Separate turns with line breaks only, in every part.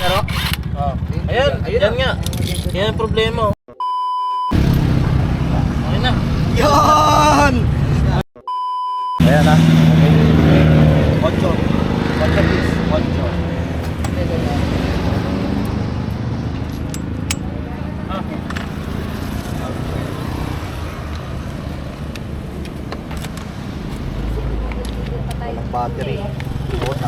Pero,
Ayan, yan nga. Yan ang problema. Ayan na.
Yan! Ayan na. Ocho. Ocho please. Ocho. Walang battery.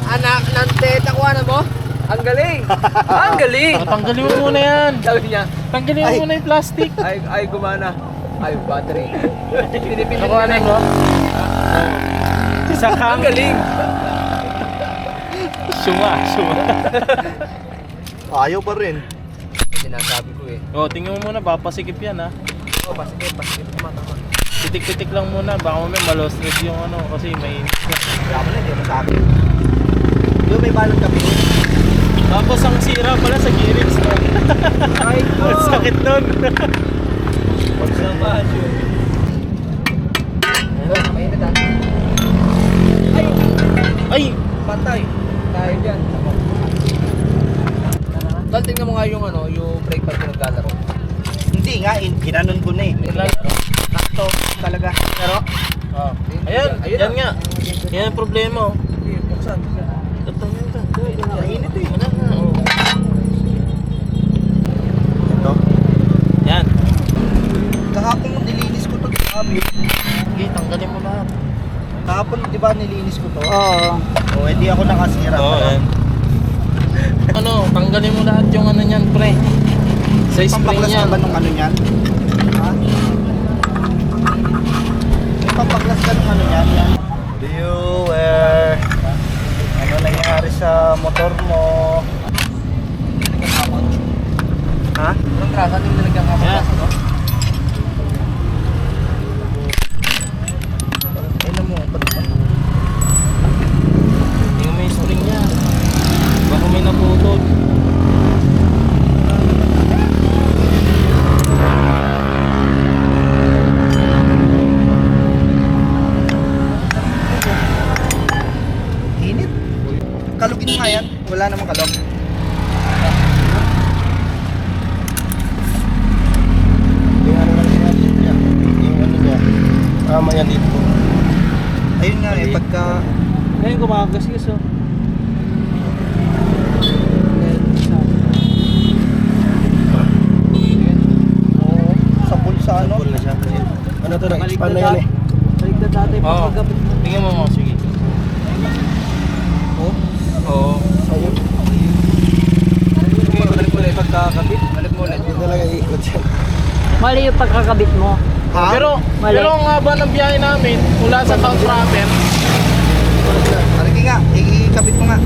Anak ng teta ko, ano mo? Ang galing! Ang galing!
Tanggalin mo muna yan.
Sabi niya,
Tanggalin mo muna yung plastic.
ay gumana. Ay, battery. Pinipinit
Nakuha na mo?
Ang
Sakang.
galing!
Suma.
Ayaw pa rin.
Sinasabi ko eh.
O, tingnan mo muna. Baka pasikip yan ha.
Oh, pasikip. Tama.
Titik-titik lang muna. Baka may malos red yung ano. Kasi may...
Kaya mo na, hindi mo sabi. Doon may balong kami.
Tapos ang sira pala sa gearings no?
Ay,
Ang sakit nun.
Pagsabahan yun. Mainit ah.
Ay!
Patay. Tayo dyan. Tol, tingnan mo nga yung ano, yung brake pad ko naglalaro.
Hindi nga, ginanon ko na eh.
Nilalaro.
Sakto talaga. Pero,
Ayan, yan nga. Yan ang problema.
Buksan.
mainit eh.
Wala na.
Ito.
Yan.
Kahapon nilinis ko to, sabi.
Okay, tanggalin mo lahat.
Kahapon, di ba nilinis ko to?
Oo.
O, edi ako nakasira.
Oo, yan. Ano, tanggalin mo lahat yung ano niyan, pre. Sa spring
Pampaklas
niyan.
ka ba nung ano niyan? Ha? May pampaklas ka nung ano niyan? Viewer. Ano nangyari sa motor mo? Ha?
Anong trasa yung nilagyan ka
Yan.
no?
Ano mo?
Yung may spring niya. Baka may naputol.
Init. Kalugin mo nga yan. Wala namang kalog. Yung ano lang yan. Yung ano niya. Tama yan dito. Ayun nga eh. Pagka...
Ngayon gumagasgas oh.
Oo. Sa pulsa ano?
na siya kasi.
Ano to? Na-expand na yan eh.
Baligtad dati
Oo. Tingnan mo mo, sige.
Oo.
Oo.
Ayun.
Okay, balik mo ulit pagkakabit. Balik mo ulit.
Hindi talaga iikot yan.
Mali yung pagkakabit mo.
Ha?
Mali.
Pero ang haba ng biyahe namin mula sa South Proper.
Halika nga. Ikabit mo nga.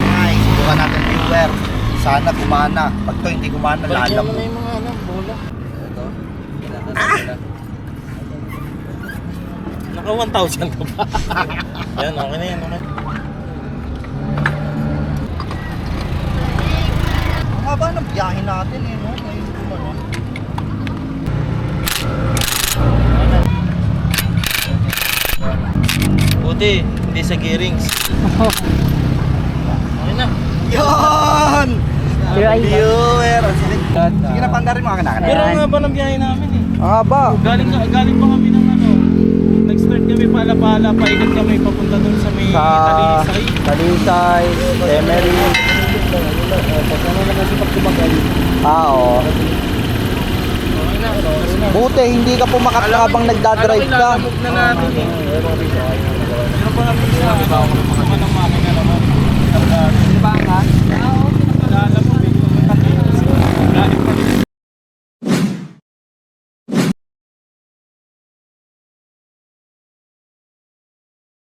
Ay, subukan natin viewer. Sana gumana. Pag to hindi gumana,
Balikan
lalam
mo
mo.
na yung mga ano, bola.
Ito.
Naka 1,000 ka ba? Yan, okay na yan, okay.
Ang haba ng biyahe natin eh, no? Ngayon gumana.
Buti, hindi sa gearings. Okay na.
Yan!
Pero ay,
Viewer! Sige na, pandarin mo akin.
Pero ang haba ng biyahe namin eh.
Ang haba.
Galing pa kami ng ano. Nag-start kami pala-pala, paikot kami papunta dun sa may Talisay.
Talisay, Emery. Oo.
Okay na.
Buti, hindi ka pumakat habang nagdadrive ka.
Ilalamog na natin eh. Pero pa namin sinabi ba ako ng makina naman.
Di ba ang